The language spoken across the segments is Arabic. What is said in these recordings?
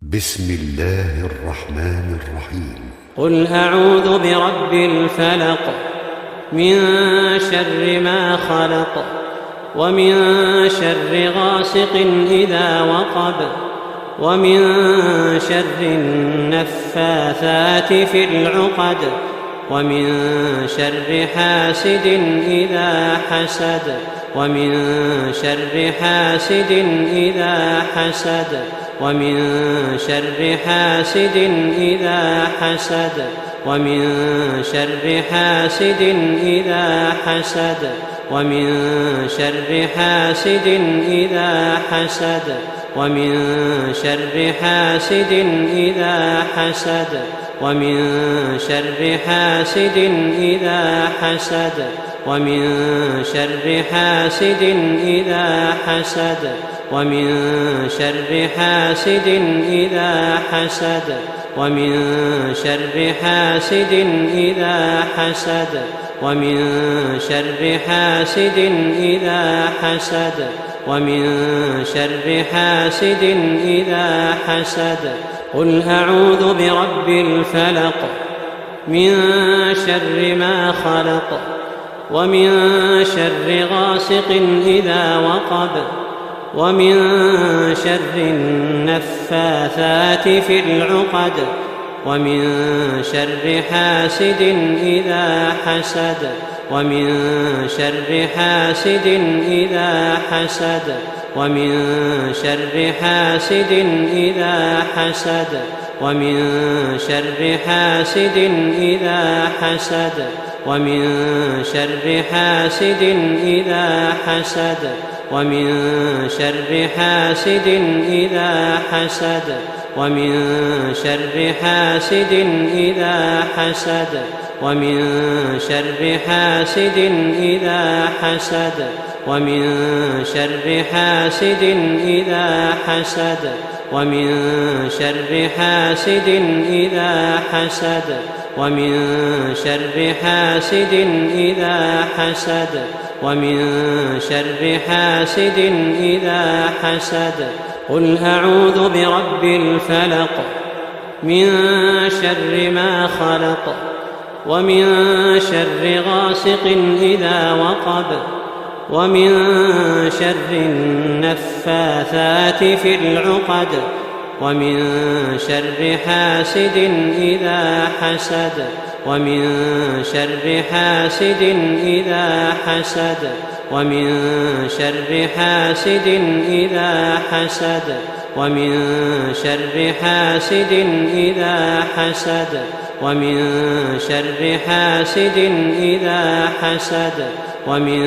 بسم الله الرحمن الرحيم. قل أعوذ برب الفلق من شر ما خلق ومن شر غاسق إذا وقب ومن شر النفاثات في العقد ومن شر حاسد إذا حسد ومن شر حاسد إذا حسد ومن شر حاسد إذا حسد ومن شر حاسد إذا حسد ومن شر حاسد إذا حسد ومن شر حاسد إذا حسد ومن شر حاسد إذا حسد ومن شر حاسد إذا حسد ومن شر حاسد إذا حسد ومن شر حاسد إذا حسد ومن شر حاسد إذا حسد ومن شر حاسد إذا حسد. قل أعوذ برب الفلق من شر ما خلق ومن شر غاسق إذا وقب ومن شر النفاثات في العقد ومن شر حاسد إذا حسد ومن شر حاسد إذا حسد ومن شر حاسد إذا حسد ومن شر حاسد إذا حسد ومن شر حاسد إذا حسد ومن شر حاسد إذا حسد ومن شر حاسد إذا حسد ومن شر حاسد إذا حسد ومن شر حاسد إذا حسد ومن شر حاسد إذا حسد ومن شر حاسد إذا حسد ومن شر حاسد إذا حسد. قل أعوذ برب الفلق من شر ما خلق ومن شر غاسق إذا وقب ومن شر النفاثات في العقد ومن شر حاسد إذا حسد ومن شر حاسد إذا حسد ومن شر حاسد إذا حسد ومن شر حاسد إذا حسد ومن شر حاسد إذا حسد ومن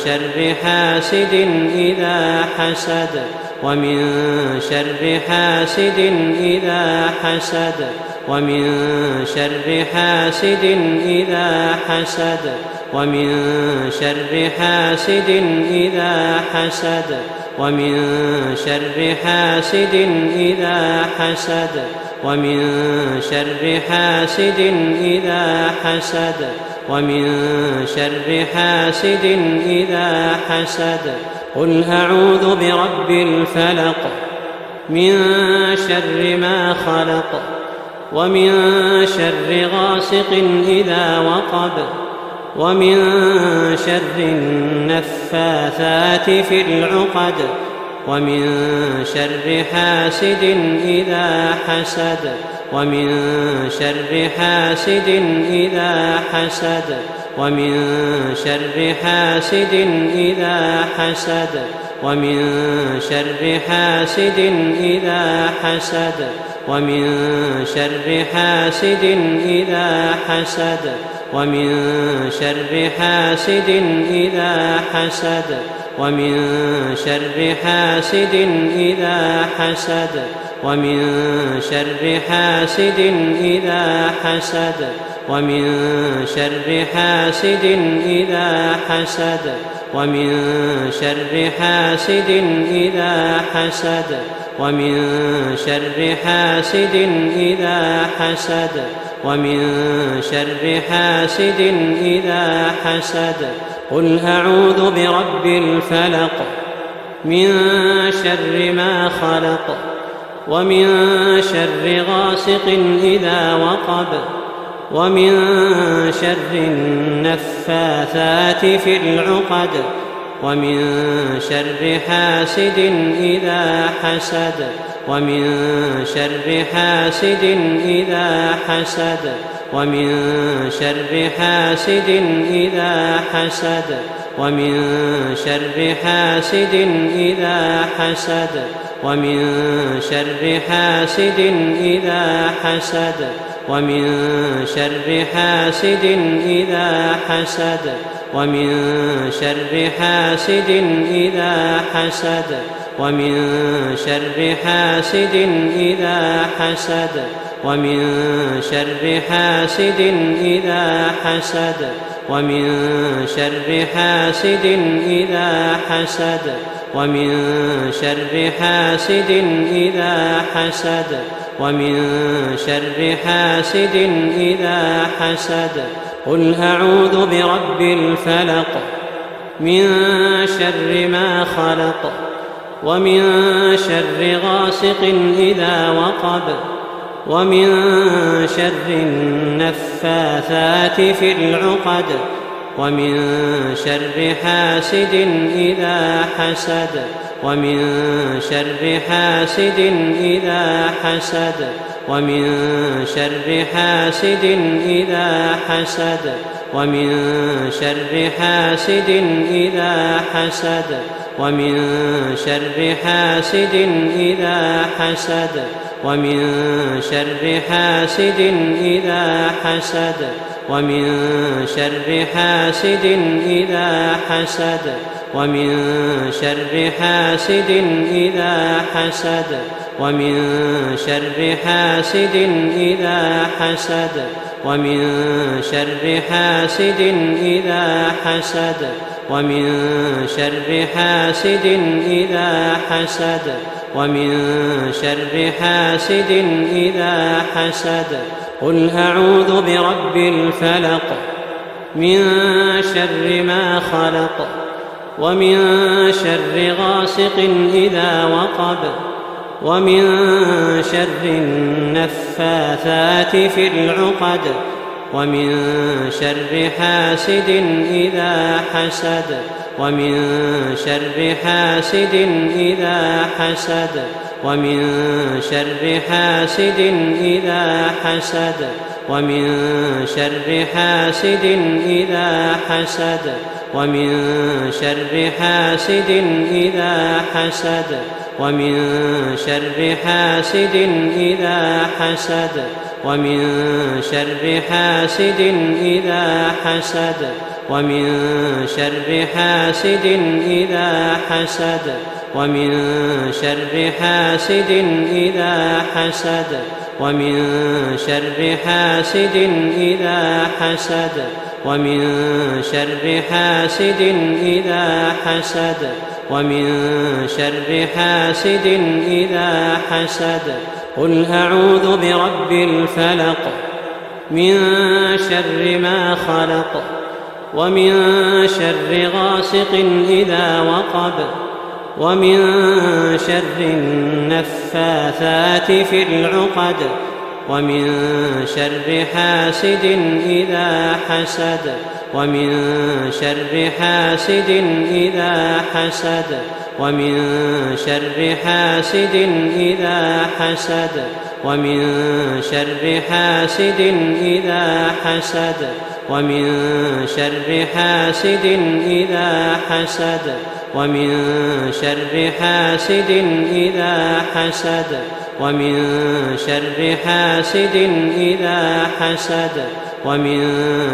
شر حاسد إذا حسد ومن شر حاسد إذا حسد ومن شر حاسد إذا حسد ومن شر حاسد إذا حسد ومن شر حاسد إذا حسد ومن شر حاسد إذا حسد ومن شر حاسد إذا حسد. قل أعوذ برب الفلق من شر ما خلق ومن شر غاسق إذا وقب ومن شر النفاثات في العقد ومن شر حاسد إذا حسد ومن شر حاسد إذا حسد ومن شر حاسد إذا حسد ومن شر حاسد إذا حسد ومن شر حاسد إذا حسد ومن شر حاسد إذا حسد ومن شر حاسد إذا حسد ومن شر حاسد إذا حسد ومن شر حاسد إذا حسد ومن شر حاسد إذا حسد ومن شر حاسد إذا حسد ومن شر حاسد إذا حسد. قل أعوذ برب الفلق من شر ما خلق ومن شر غاسق إذا وقب ومن شر النفاثات في العقد ومن شر حاسد إذا حسد ومن شر حاسد إذا حسد ومن شر حاسد إذا حسد ومن شر حاسد إذا حسد ومن شر حاسد إذا حسد ومن شر حاسد إذا حسد ومن شر حاسد إذا حسد ومن شر حاسد إذا حسد ومن شر حاسد إذا حسد ومن شر حاسد إذا حسد ومن شر حاسد إذا حسد ومن شر حاسد إذا حسد. قل أعوذ برب الفلق من شر ما خلق ومن شر غاسق إذا وقب ومن شر النفاثات في العقد ومن شر حاسد إذا حسد ومن شر حاسد إذا حسد ومن شر حاسد إذا حسد ومن شر حاسد إذا حسد ومن شر حاسد إذا حسد ومن شر حاسد إذا حسد ومن شر حاسد إذا حسد ومن شر حاسد إذا حسد ومن شر حاسد إذا حسد ومن شر حاسد إذا حسد ومن شر حاسد إذا حسد ومن شر حاسد إذا حسد. قل أعوذ برب الفلق من شر ما خلق ومن شر غاسق إذا وقب ومن شر النفاثات في العقد ومن شر حاسد إذا حسد ومن شر حاسد إذا حسد ومن شر حاسد إذا حسد ومن شر حاسد إذا حسد ومن شر حاسد إذا حسد ومن شر حاسد إذا حسد ومن شر حاسد إذا حسد ومن شر حاسد إذا حسد ومن شر حاسد إذا حسد ومن شر حاسد إذا حسد ومن شر حاسد إذا حسد ومن شر حاسد إذا حسد. قل أعوذ برب الفلق من شر ما خلق ومن شر غاسق إذا وقب ومن شر النفاثات في العقد ومن شر حاسد إذا حسد ومن شر حاسد إذا حسد ومن شر حاسد إذا حسد ومن شر حاسد إذا حسد ومن شر حاسد إذا حسد ومن شر حاسد إذا حسد ومن شر حاسد إذا حسد ومن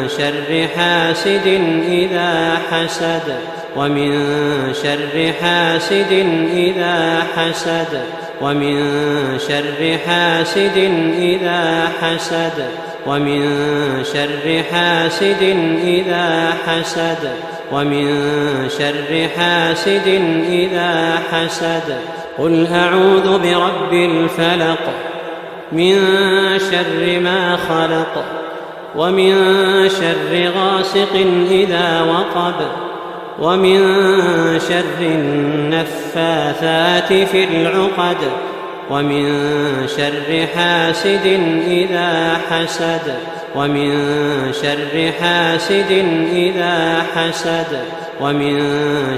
شر حاسد إذا حسد ومن شر حاسد إذا حسد ومن شر حاسد إذا حسد ومن شر حاسد إذا حسد ومن شر حاسد إذا حسد. قل أعوذ برب الفلق من شر ما خلق ومن شر غاسق إذا وقب ومن شر النفاثات في العقد ومن شر حاسد إذا حسد ومن شر حاسد إذا حسد ومن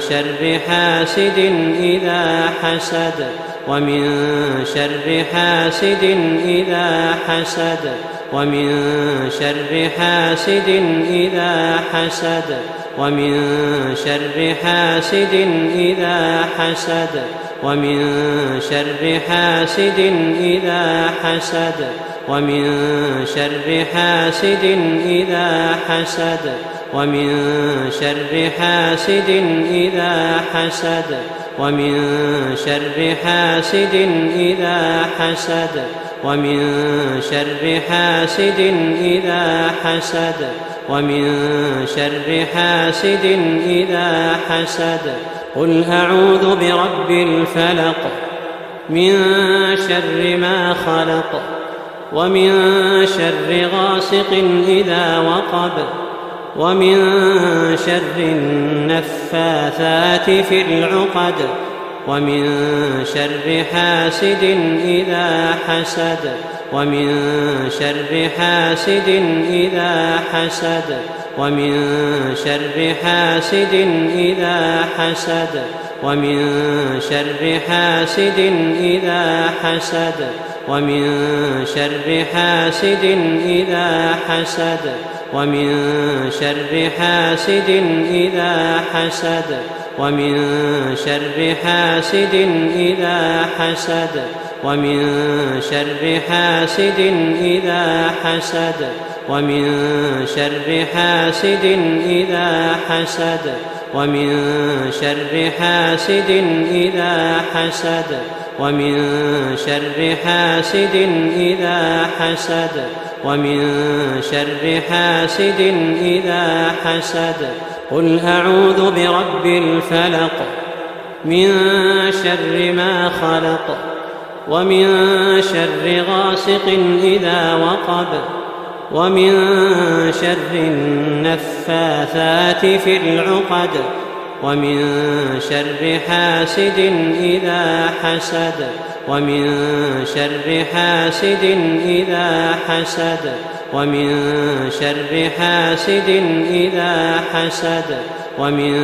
شر حاسد إذا حسد ومن شر حاسد إذا حسد ومن شر حاسد إذا حسد ومن شر حاسد إذا حسد ومن شر حاسد إذا حسد ومن شر حاسد إذا حسد ومن شر حاسد إذا حسد ومن شر حاسد إذا حسد ومن شر حاسد إذا حسد ومن شر حاسد إذا حسد قل أعوذ برب الفلق من شر ما خلق ومن شر غاسق إذا وقب ومن شر النفاثات في العقد ومن شر حاسد إذا حسد ومن شر حاسد إذا حسد ومن شر حاسد إذا حسد ومن شر حاسد إذا حسد ومن شر حاسد إذا حسد ومن شر حاسد إذا حسد ومن شر حاسد إذا حسد ومن شر حاسد إذا حسد ومن شر حاسد إذا حسد ومن شر حاسد إذا حسد ومن شر حاسد إذا حسد ومن شر حاسد إذا حسد قل أعوذ برب الفلق من شر ما خلق ومن شر غاسق إذا وقب ومن شر النفاثات في العقد ومن شر حاسد إذا حسد ومن شر حاسد إذا حسد ومن شر حاسد إذا حسد ومن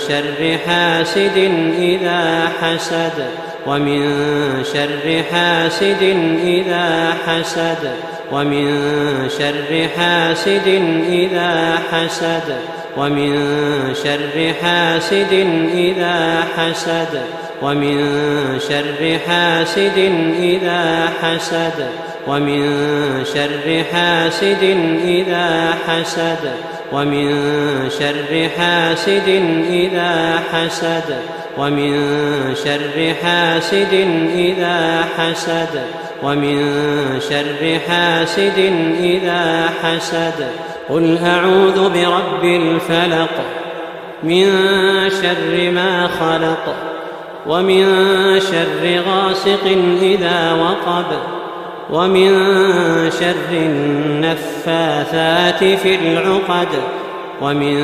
شر حاسد إذا حسد ومن شر حاسد إذا حسد ومن شر حاسد إذا حسد ومن شر حاسد إذا حسد ومن شر حاسد إذا حسد ومن شر حاسد إذا حسد ومن شر حاسد إذا حسد ومن شر حاسد إذا حسد ومن شر حاسد إذا حسد قل أعوذ برب الفلق من شر ما خلق ومن شر غاسق إذا وقب ومن شر النفاثات في العقد ومن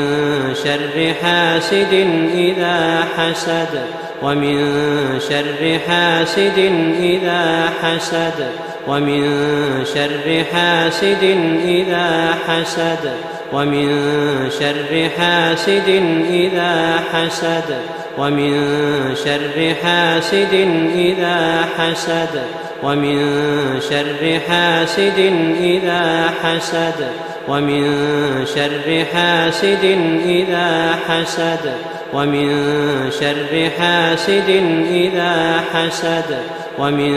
شر حاسد إذا حسد ومن شر حاسد إذا حسد ومن شر حاسد إذا حسد ومن شر حاسد إذا حسد ومن شر حاسد إذا حسد ومن شر حاسد إذا حسد ومن شر حاسد إذا حسد ومن شر حاسد إذا حسد ومن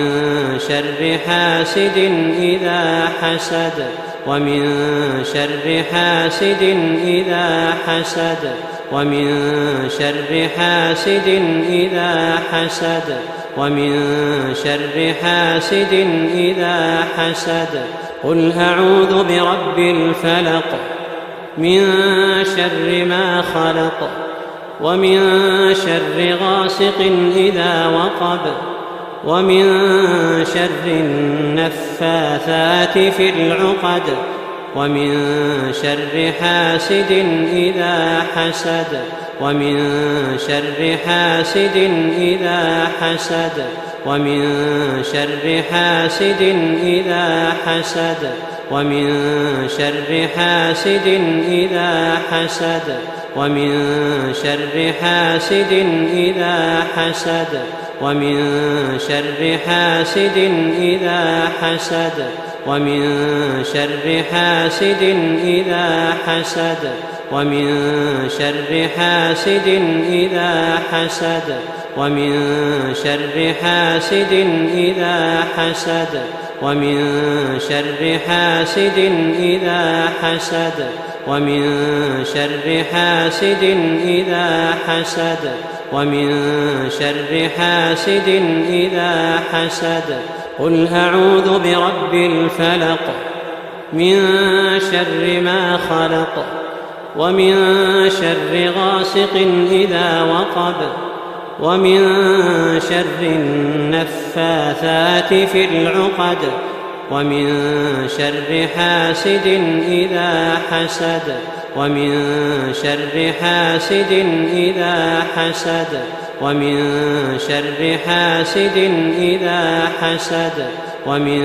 شر حاسد إذا حسد ومن شر حاسد إذا حسد ومن شر حاسد إذا حسد ومن شر حاسد إذا حسد قل أعوذ برب الفلق من شر ما خلق ومن شر غاسق إذا وقب ومن شر النفاثات في العقد ومن شر حاسد إذا حسد ومن شر حاسد إذا حسد ومن شر حاسد إذا حسد ومن شر حاسد إذا حسد ومن شر حاسد إذا حسد ومن شر حاسد إذا حسد ومن شر حاسد إذا حسد ومن شر حاسد إذا حسد ومن شر حاسد إذا حسد ومن شر حاسد إذا حسد ومن شر حاسد إذا حسد ومن شر حاسد إذا حسد قل أعوذ برب الفلق من شر ما خلق ومن شر غاسق إذا وقب ومن شر النفاثات في العقد ومن شر حاسد إذا حسد ومن شر حاسد إذا حسد ومن شر حاسد إذا حسد ومن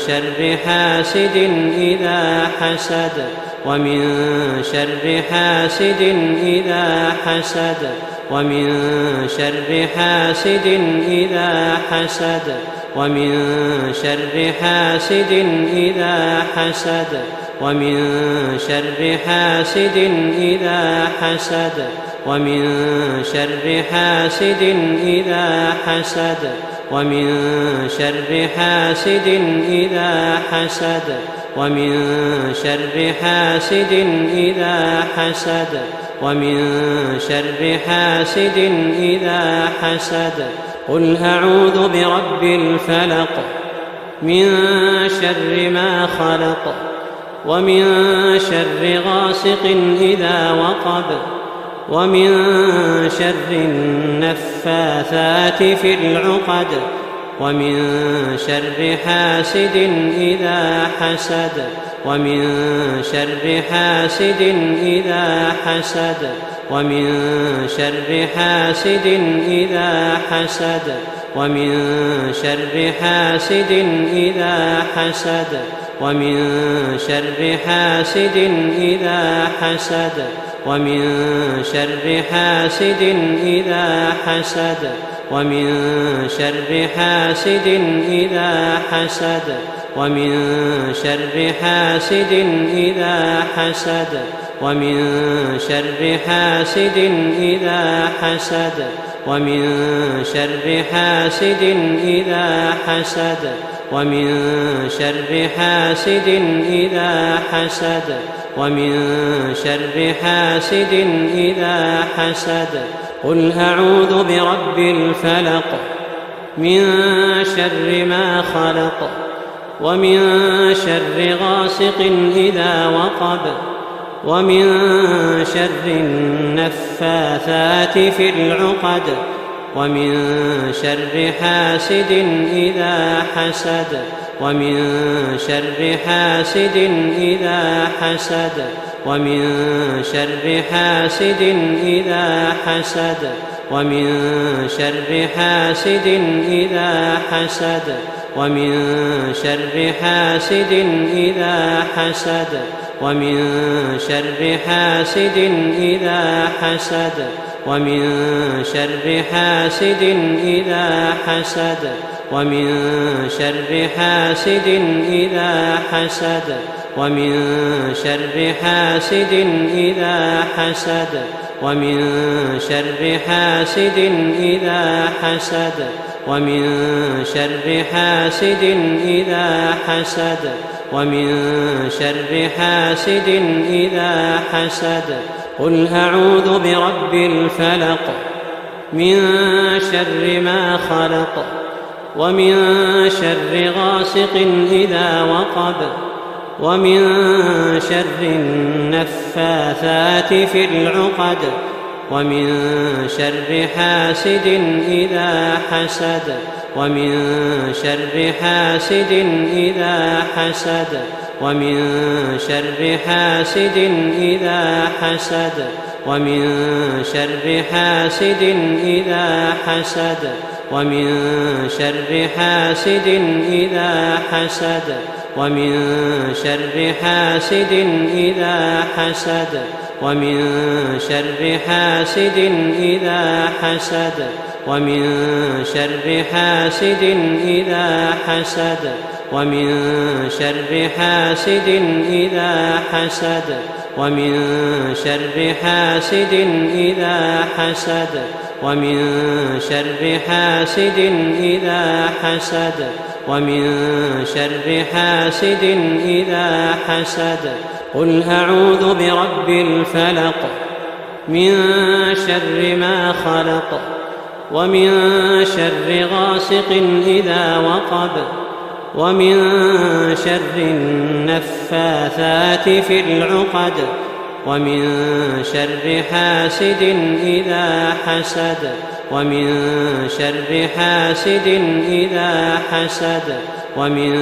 شر حاسد إذا حسد ومن شر حاسد إذا حسد ومن شر حاسد إذا حسد ومن شر حاسد إذا حسد ومن شر حاسد إذا حسد ومن شر حاسد إذا حسد ومن شر حاسد إذا حسد ومن شر حاسد إذا حسد ومن شر حاسد إذا حسد قل أعوذ برب الفلق من شر ما خلق ومن شر غاسق إذا وقب ومن شر النفاثات في العقد ومن شر حاسد إذا حسد ومن شر حاسد إذا حسد ومن شر حاسد إذا حسد ومن شر حاسد إذا حسد ومن شر حاسد إذا حسد ومن شر حاسد إذا حسد ومن شر حاسد إذا حسد ومن شر حاسد إذا حسد ومن شر حاسد إذا حسد ومن شر حاسد إذا حسد ومن شر حاسد إذا حسد ومن شر حاسد إذا حسد قل أعوذ برب الفلق من شر ما خلق ومن شر غاسق إذا وقب ومن شر النفاثات في العقد ومن شر حاسد إذا حسد ومن شر حاسد إذا حسد ومن شر حاسد إذا حسد ومن شر حاسد إذا حسد ومن شر حاسد إذا حسد ومن شر حاسد إذا حسد ومن شر حاسد إذا حسد ومن شر حاسد إذا حسد ومن شر حاسد إذا حسد ومن شر حاسد إذا حسد ومن شر حاسد إذا حسد ومن شر حاسد إذا حسد قل أعوذ برب الفلق من شر ما خلق ومن شر غاسق إذا وقب ومن شر النفاثات في العقد ومن شر حاسد إذا حسد ومن شر حاسد إذا حسد ومن شر حاسد إذا حسد ومن شر حاسد إذا حسد ومن شر حاسد إذا حسد ومن شر حاسد إذا حسد ومن شر حاسد إذا حسد ومن شر حاسد إذا حسد ومن شر حاسد إذا حسد ومن شر حاسد إذا حسد ومن شر حاسد إذا حسد ومن شر حاسد إذا حسد قل أعوذ برب الفلق من شر ما خلق ومن شر غاسق إذا وقب ومن شر النفاثات في العقد ومن شر حاسد إذا حسد ومن شر حاسد إذا حسد ومن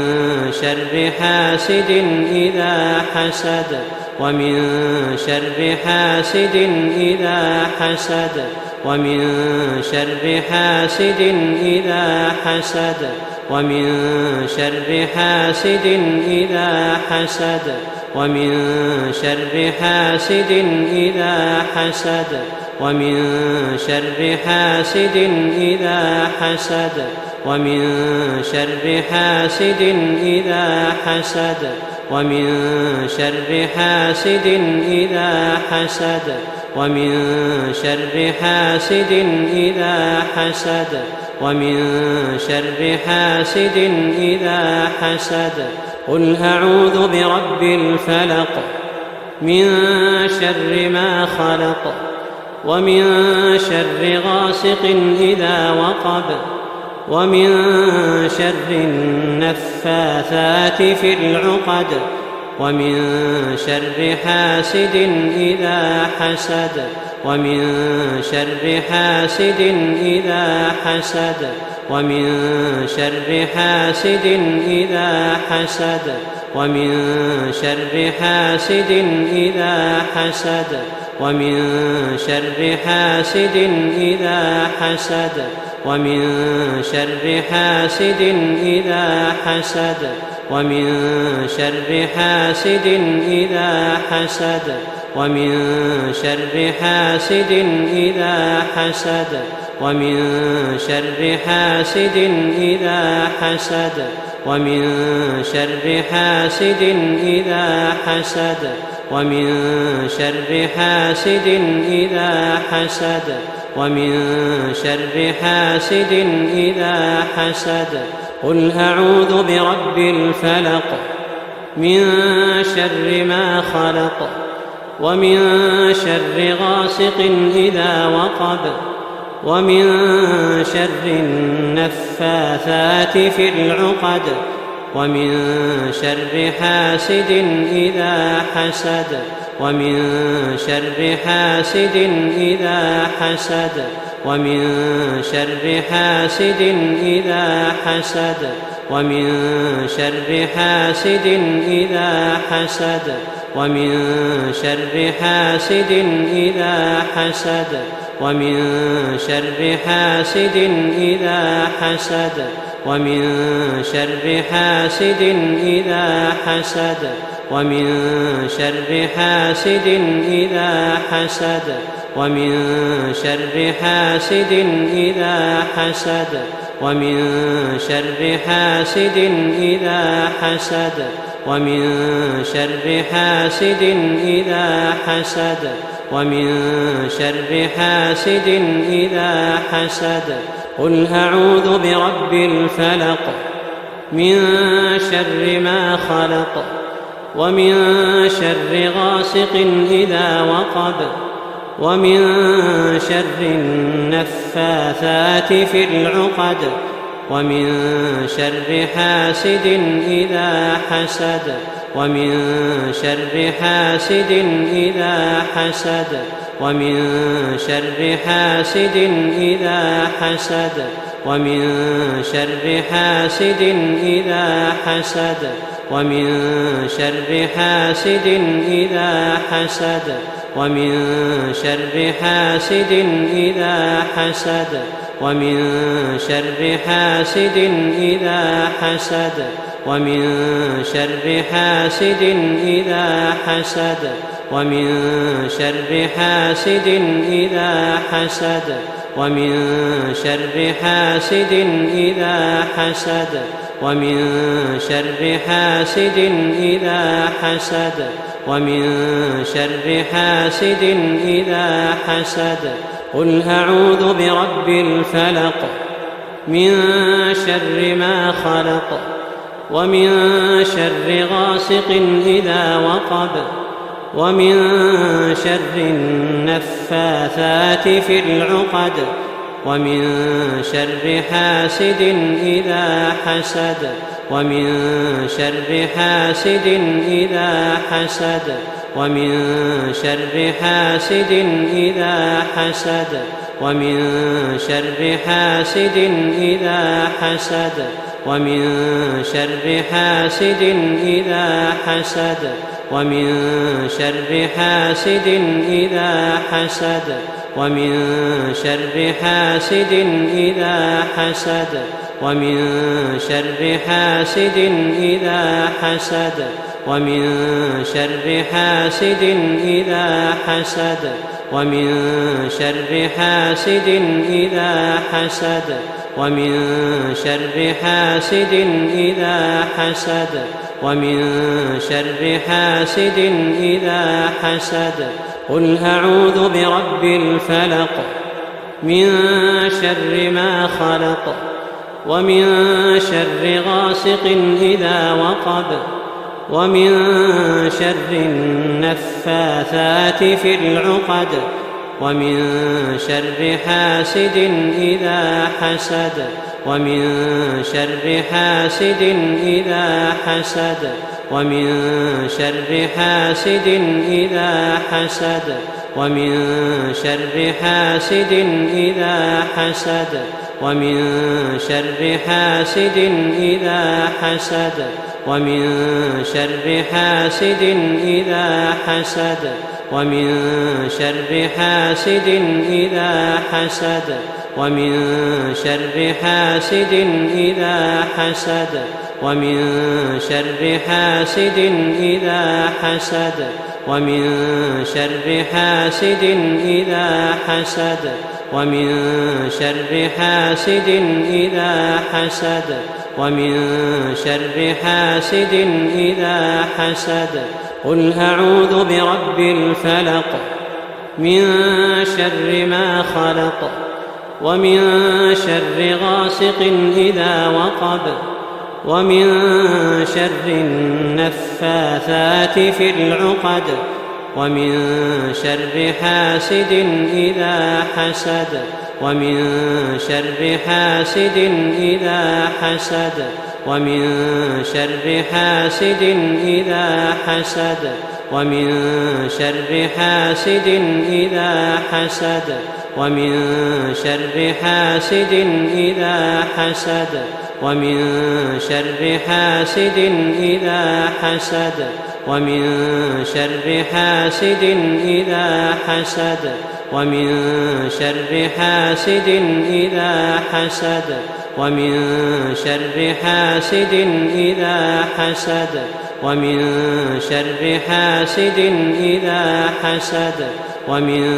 شر حاسد إذا حسد ومن شر حاسد إذا حسد ومن شر حاسد إذا حسد ومن شر حاسد إذا حسد ومن شر حاسد إذا حسد ومن شر حاسد إذا حسد ومن شر حاسد إذا حسد ومن شر حاسد إذا حسد ومن شر حاسد إذا حسد ومن شر حاسد إذا حسد قل أعوذ برب الفلق من شر ما خلق ومن شر غاسق إذا وقب ومن شر النفاثات في العقد ومن شر حاسد إذا حسد ومن شر حاسد إذا حسد ومن شر حاسد إذا حسد ومن شر حاسد إذا حسد ومن شر حاسد إذا حسد ومن شر حاسد إذا حسد ومن شر حاسد إذا حسد ومن شر حاسد إذا حسد ومن شر حاسد إذا حسد ومن شر حاسد إذا حسد ومن شر حاسد إذا حسد ومن شر حاسد إذا حسد قل أعوذ برب الفلق من شر ما خلق ومن شر غاسق إذا وقب ومن شر النفاثات في العقد ومن شر حاسد إذا حسد ومن شر حاسد إذا حسد ومن شر حاسد إذا حسد ومن شر حاسد إذا حسد ومن شر حاسد إذا حسد ومن شر حاسد إذا حسد ومن شر حاسد إذا حسد ومن شر حاسد إذا حسد ومن شر حاسد إذا حسد ومن شر حاسد إذا حسد ومن شر حاسد إذا حسد ومن شر حاسد إذا حسد قل أعوذ برب الفلق من شر ما خلق ومن شر غاسق إذا وقب ومن شر النفاثات في العقد ومن شر حاسد إذا حسد ومن شر حاسد إذا حسد ومن شر حاسد إذا حسد ومن شر حاسد إذا حسد ومن شر حاسد إذا حسد ومن شر حاسد إذا حسد ومن شر حاسد إذا حسد ومن شر حاسد إذا حسد ومن شر حاسد إذا حسد ومن شر حاسد إذا حسد ومن شر حاسد إذا حسد ومن شر حاسد إذا حسد قل أعوذ برب الفلق من شر ما خلق ومن شر غاسق إذا وقب ومن شر النفاثات في العقد ومن شر حاسد إذا حسد ومن شر حاسد إذا حسد ومن شر حاسد إذا حسد ومن شر حاسد إذا حسد ومن شر حاسد إذا حسد ومن شر حاسد إذا حسد ومن شر حاسد إذا حسد ومن شر حاسد إذا حسد ومن شر حاسد إذا حسد ومن شر حاسد إذا حسد ومن شر حاسد إذا حسد ومن شر حاسد إذا حسد قل أعوذ برب الفلق من شر ما خلق ومن شر غاسق إذا وقب ومن شر النفاثات في العقد ومن شر حاسد إذا حسد ومن شر حاسد إذا حسد ومن شر حاسد إذا حسد ومن شر حاسد إذا حسد ومن شر حاسد إذا حسد ومن شر حاسد إذا حسد ومن شر حاسد إذا حسد ومن شر حاسد إذا حسد ومن شر حاسد إذا حسد ومن شر حاسد إذا حسد ومن شر حاسد إذا حسد ومن شر حاسد إذا حسد قل أعوذ برب الفلق من شر ما خلق ومن شر غاسق إذا وقب ومن شر النفاثات في العقد ومن شر حاسد إذا حسد ومن شر حاسد إذا حسد ومن شر حاسد إذا حسد ومن شر حاسد إذا حسد ومن شر حاسد إذا حسد ومن شر حاسد إذا حسد ومن شر حاسد إذا حسد ومن شر حاسد إذا حسد ومن شر حاسد إذا حسد ومن شر حاسد إذا حسد ومن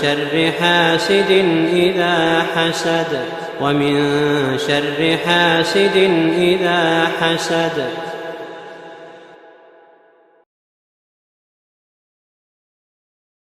شر حاسد إذا حسد ومن شر حاسد إذا حسد